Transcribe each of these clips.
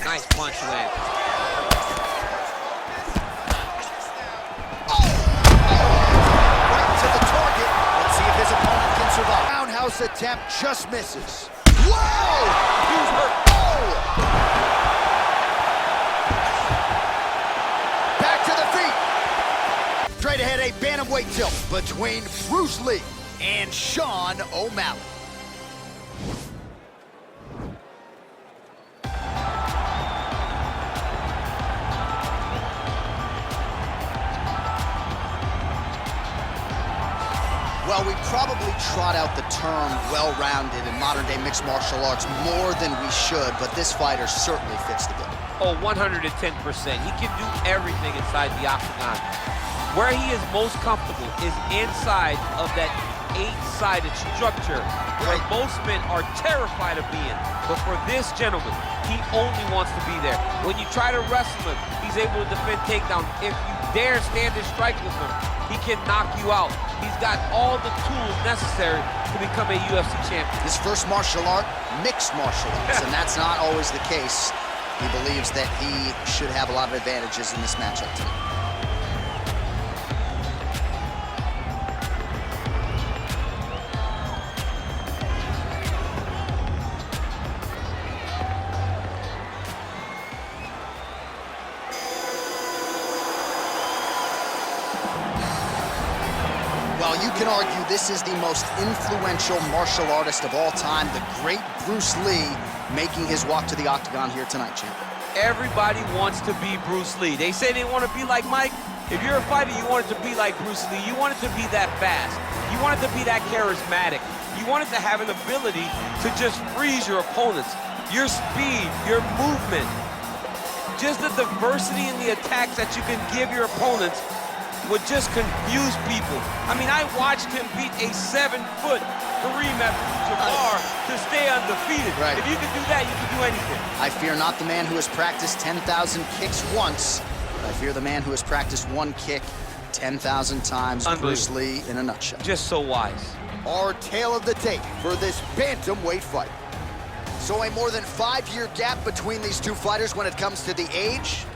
Nice punch land. Right to the target. Let's see if his opponent can survive. Roundhouse attempt just misses. Whoa! Who's hurt? Oh! Back to the feet. Straight ahead, a bantamweight tilt between Bruce Lee and Sean O'Malley. Well, we probably trot out the term well-rounded in modern-day mixed martial arts more than we should, but this fighter certainly fits the bill. Oh, 110%. He can do everything inside the octagon. Where he is most comfortable is inside of that 8-sided structure where most men are terrified of being. But for this gentleman, he only wants to be there. When you try to wrestle him, he's able to defend takedown. If you dare stand and strike with him, he can knock you out. He's got all the tools necessary to become a UFC champion. His first martial art, mixed martial arts, and that's not always the case. He believes that he should have a lot of advantages in this matchup tonight. Well, you can argue this is the most influential martial artist of all time, the great Bruce Lee, making his walk to the octagon here tonight, champ. Everybody wants to be Bruce Lee. They say they want to be like Mike. If you're a fighter, you want it to be like Bruce Lee. You want it to be that fast. You want it to be that charismatic. You want it to have an ability to just freeze your opponents. Your speed, your movement, just the diversity in the attacks that you can give your opponents would just confuse people. I mean, I watched him beat a 7-foot Kareem Abdul-Jabbar to stay undefeated. Right. If you can do that, you can do anything. I fear not the man who has practiced 10,000 kicks once, but I fear the man who has practiced one kick 10,000 times. Bruce Lee in a nutshell. Just so wise. Our tale of the tape for this bantamweight fight. So a more than 5-year gap between these two fighters when it comes to the age,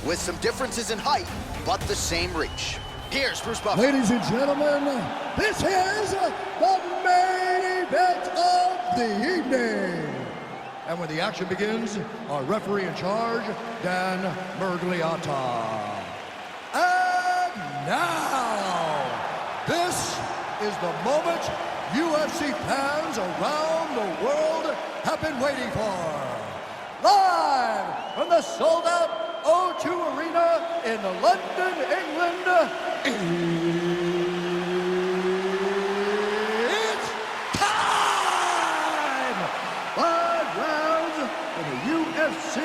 with some differences in height, but the same reach. Here's Bruce Buffer. Ladies and gentlemen, this is the main event of the evening. And when the action begins, our referee in charge, Dan Mergliata. And now, this is the moment UFC fans around the world have been waiting for. Live from the sold-out O2 Arena in London, England, it's time! 5 rounds in the UFC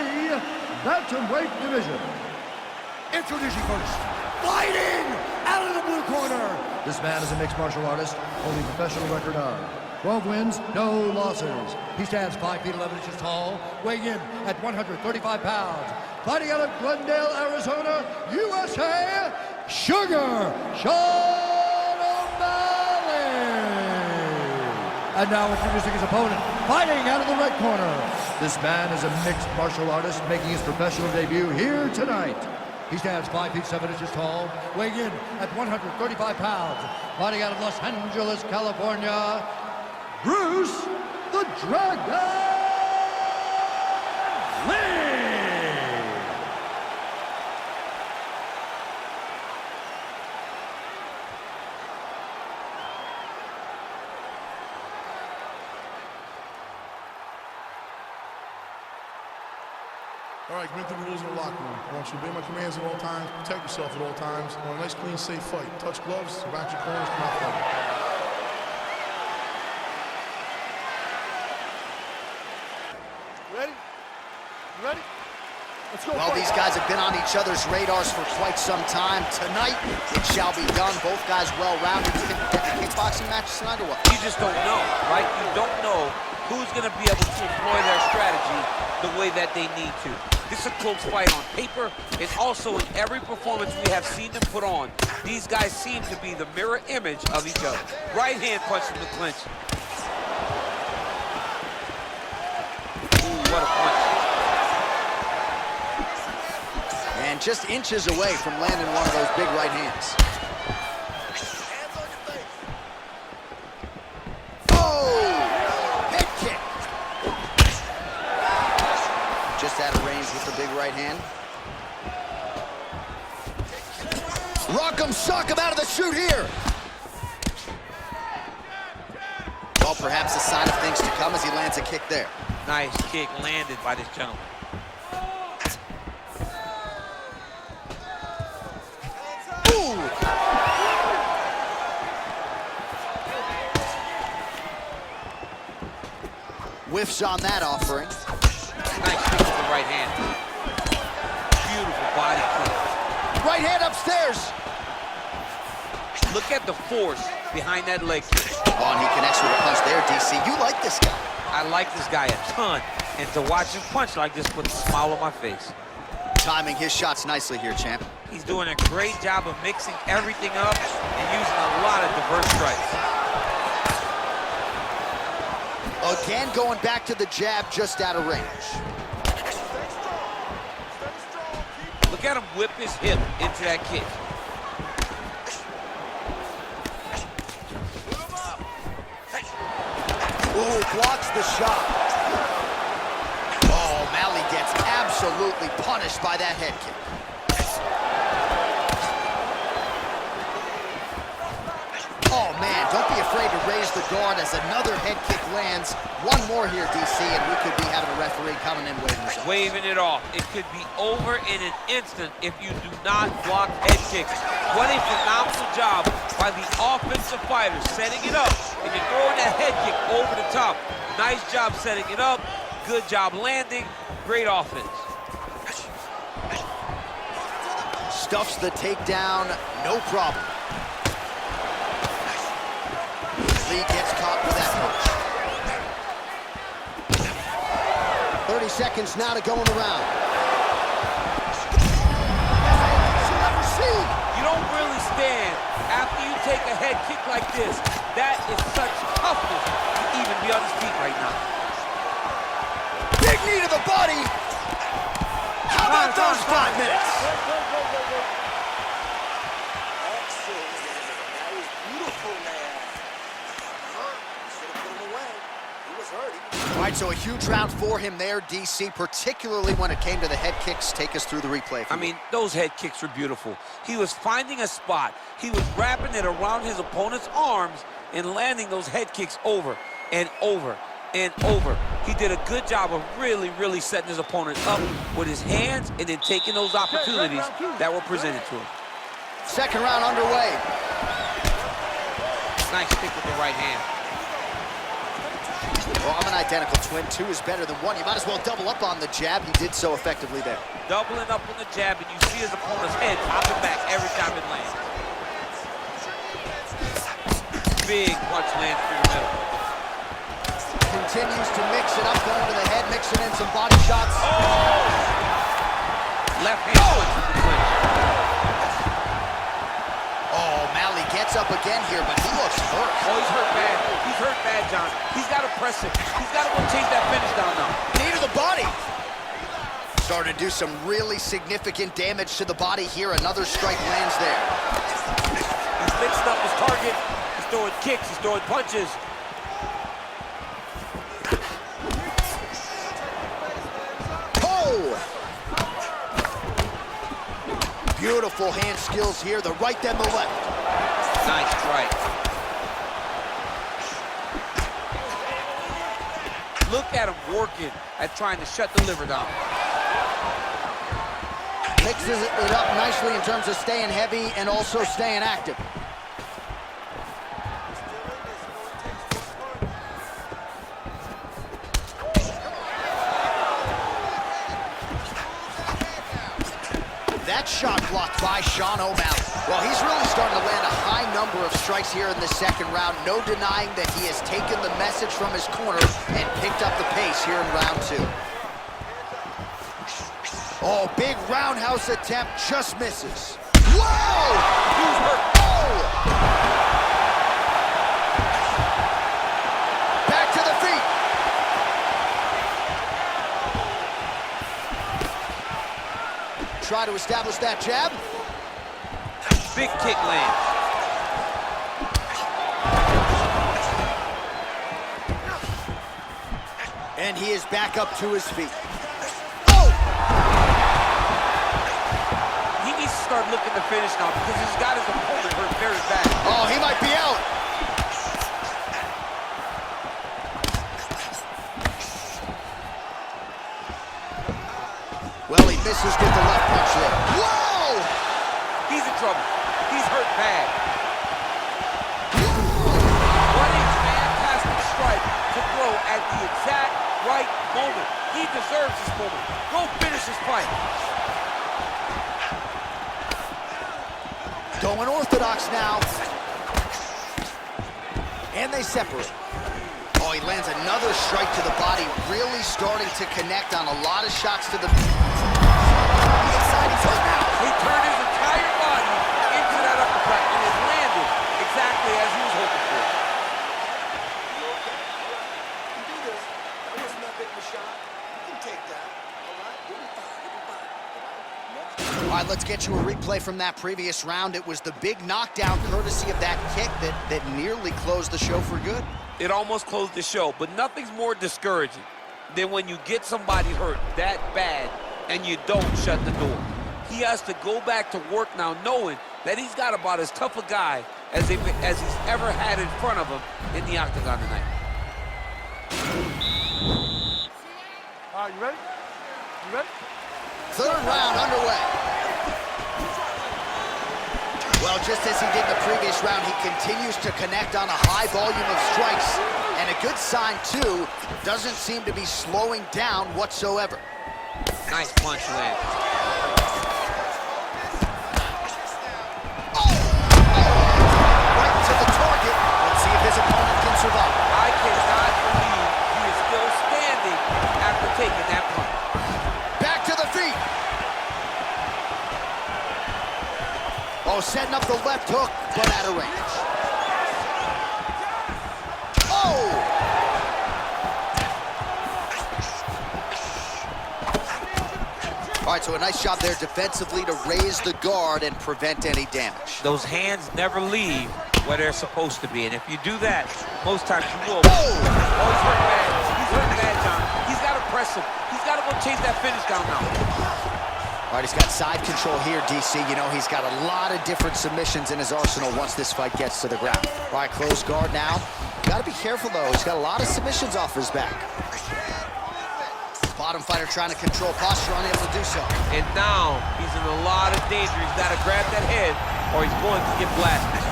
bantamweight division. Introducing first, fighting out of the blue corner. This man is a mixed martial artist, holding a professional record of 12 wins, no losses. He stands 5 feet 11 inches tall, weighing in at 135 pounds. Fighting out of Glendale, Arizona, USA, Sugar Sean O'Malley. And now introducing his opponent, fighting out of the red corner. This man is a mixed martial artist making his professional debut here tonight. He stands 5 feet 7 inches tall, weighing in at 135 pounds. Fighting out of Los Angeles, California, Bruce the Dragon Lee. All right, commit to the rules in the locker room. I want you to obey my commands at all times, protect yourself at all times. I want a nice, clean, safe fight. Touch gloves, back your corners, come out fighting. Ready? You ready? Let's go. Well, these guys have been on each other's radars for quite some time. Tonight, it shall be done. Both guys well-rounded. Do you think we'll get the kickboxing matches tonight or what? You just don't know, right? You don't know who's going to be able to employ their strategy the way that they need to. This is a close fight on paper and also in every performance we have seen them put on. These guys seem to be the mirror image of each other. Right hand punch from the clinch. Ooh, what a punch. And just inches away from landing one of those big right hands. Out of range with the big right hand. Rock 'em, sock 'em out of the chute here. Well, perhaps a sign of things to come as he lands a kick there. Nice kick landed by this gentleman. Ooh. Whiffs on that offering. Nice kick with the right hand. Beautiful body kick. Right hand upstairs. Look at the force behind that leg kick. Oh, and he connects with a punch there, DC. You like this guy. I like this guy a ton. And to watch him punch like this puts a smile on my face. Timing his shots nicely here, champ. He's doing a great job of mixing everything up and using a lot of diverse strikes. Again, going back to the jab just out of range. Look at him whip his hip into that kick. Ooh, blocks the shot. Oh, Malley gets absolutely punished by that head kick. Oh, man, don't be afraid to raise the guard as another head kick lands. One more here, DC, and we could be having a referee coming in waving us off. Waving it off. It could be over in an instant if you do not block head kicks. What a phenomenal job by the offensive fighter setting it up, and you're throwing that head kick over the top. Nice job setting it up. Good job landing. Great offense. Stuffs the takedown, no problem. Lee gets caught with that punch. 30 seconds now to go in the round. You don't really stand after you take a head kick like this. That is such toughness to even be on his feet right now. Big knee to the body. How about those 5 minutes? All right, so a huge round for him there, DC, particularly when it came to the head kicks. Take us through the replay. I mean, those head kicks were beautiful. He was finding a spot. He was wrapping it around his opponent's arms and landing those head kicks over and over and over. He did a good job of really, really setting his opponent up with his hands and then taking those opportunities that were presented to him. Second round underway. Nice kick with the right hand. Well, I'm an identical twin. 2 is better than 1. You might as well double up on the jab. He did so effectively there. Doubling up on the jab, and you see his opponent's head popping back every time it lands. Big punch lands through the middle. Continues to mix it up, going to the head, mixing in some body shots. Oh! Left hand punch from the clinch. Oh, Malley gets up again here, but he looks hurt. Oh, he's hurt bad. He's hurt bad, John. He's got to press it. He's got to go chase that finish down now. Knee to the body. Starting to do some really significant damage to the body here. Another strike lands there. He's mixing up his target. He's throwing kicks. He's throwing punches. Oh! Beautiful hand skills here. The right, then the left. Nice strike. Look at him working at trying to shut the liver down. Mixes it up nicely in terms of staying heavy and also staying active. That shot blocked by Sean O'Malley. Well, he's really starting to land a high number of strikes here in the second round. No denying that he has taken the message from his corner and picked up the pace here in round 2. Oh, big roundhouse attempt, just misses. Whoa! Who's hurt? Oh! Back to the feet. Try to establish that jab. Big kick lands. And he is back up to his feet. He needs to start looking to finish now because he's got his opponent hurt very bad. Oh, he might be out. Well, he misses with the left punch there. Whoa! He's in trouble. He's hurt bad. What a fantastic strike to throw at the exact right moment. He deserves this moment. Go finish this fight. Going orthodox now. And they separate. Oh, he lands another strike to the body, really starting to connect on a lot of shots to the... He's hurt now. He turned his entire body into that uppercut, and it landed exactly as he was hoping for. All right, let's get you a replay from that previous round. It was the big knockdown courtesy of that kick that nearly closed the show for good. It almost closed the show, but nothing's more discouraging than when you get somebody hurt that bad and you don't shut the door. He has to go back to work now knowing that he's got about as tough a guy as he's ever had in front of him in the octagon tonight. All right, you ready? You ready? Third round underway. Well, just as he did the previous round, he continues to connect on a high volume of strikes. And a good sign, too, doesn't seem to be slowing down whatsoever. Nice punch land. Right to the target. Let's see if his opponent can survive. I cannot believe he is still standing after taking that punch. Back to the feet. Oh, setting up the left hook, but out of range. Oh! All right, so a nice job there defensively to raise the guard and prevent any damage. Those hands never leave where they're supposed to be, and if you do that, most times you will. Oh! Oh, he's hurt bad. He's hurt bad, John. He's got to press him. He's got to go chase that finish down now. All right, he's got side control here, DC. You know, he's got a lot of different submissions in his arsenal once this fight gets to the ground. All right, close guard now. Got to be careful, though. He's got a lot of submissions off his back. Bottom fighter trying to control posture, unable to do so. And now he's in a lot of danger. He's got to grab that head or he's going to get blasted.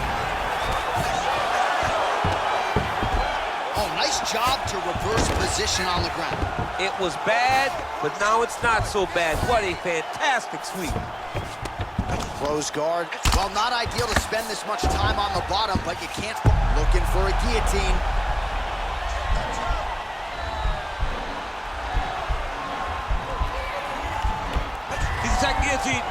Oh, nice job to reverse position on the ground. It was bad, but now it's not so bad. What a fantastic sweep. Close guard. Well, not ideal to spend this much time on the bottom, but you can't... Looking for a guillotine. He's attacking guillotine.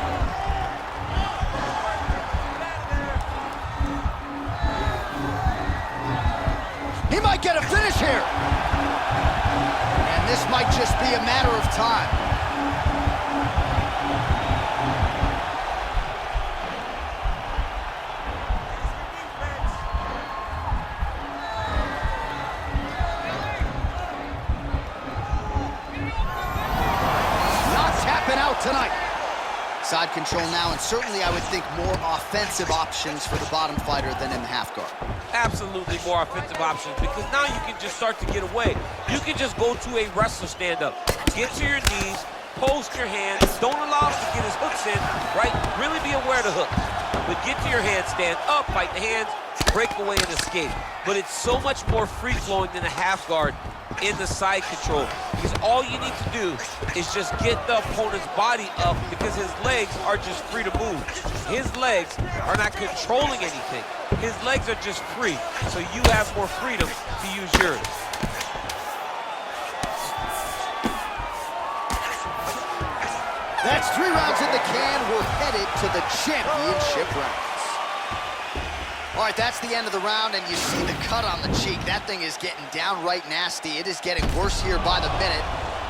He might get a finish here. And this might just be a matter of time. Not tapping out tonight. Side control now, and certainly I would think more offensive options for the bottom fighter than in the half guard. Absolutely more offensive options because now you can just start to get away. You can just go to a wrestler stand-up. Get to your knees, post your hands, don't allow him to get his hooks in, right? Really be aware of the hooks. But get to your hands, stand up, fight the hands, break away and escape. But it's so much more free-flowing than a half guard in the side control because all you need to do is just get the opponent's body up because his legs are just free to move. His legs are not controlling anything. His legs are just free, so you have more freedom to use yours. That's 3 rounds in the can. We're headed to the championship rounds. All right, that's the end of the round, and you see the cut on the cheek. That thing is getting downright nasty. It is getting worse here by the minute.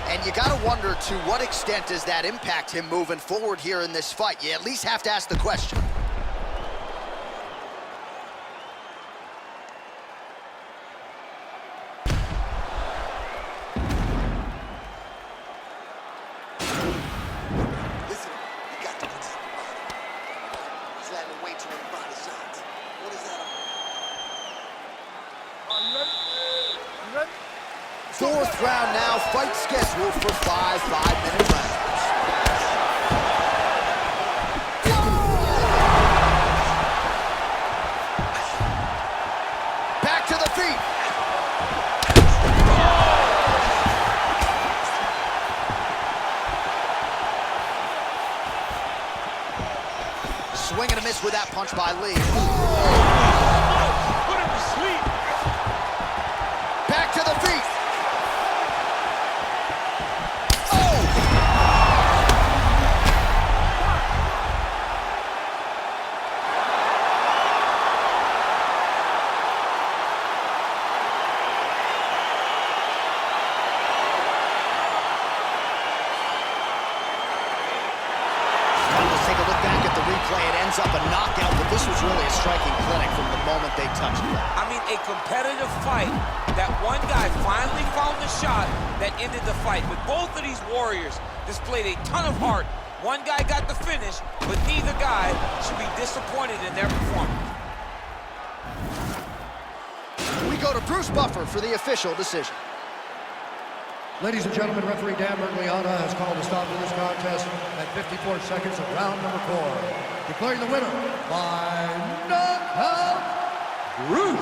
And you gotta wonder, to what extent does that impact him moving forward here in this fight? You at least have to ask the question. Fourth round now, fight scheduled for 5 5-minute rounds. Back to the feet. Swing and a miss with that punch by Lee. Put him to sleep. Back to the feet. Take a look back at the replay. It ends up a knockout, but this was really a striking clinic from the moment they touched it. I mean, a competitive fight that one guy finally found the shot that ended the fight. But both of these warriors displayed a ton of heart. One guy got the finish, but neither guy should be disappointed in their performance. We go to Bruce Buffer for the official decision. Ladies and gentlemen, referee Dan Bergliana has called a stop to this contest at 54 seconds of round number 4. Declaring the winner by knockout, Bruce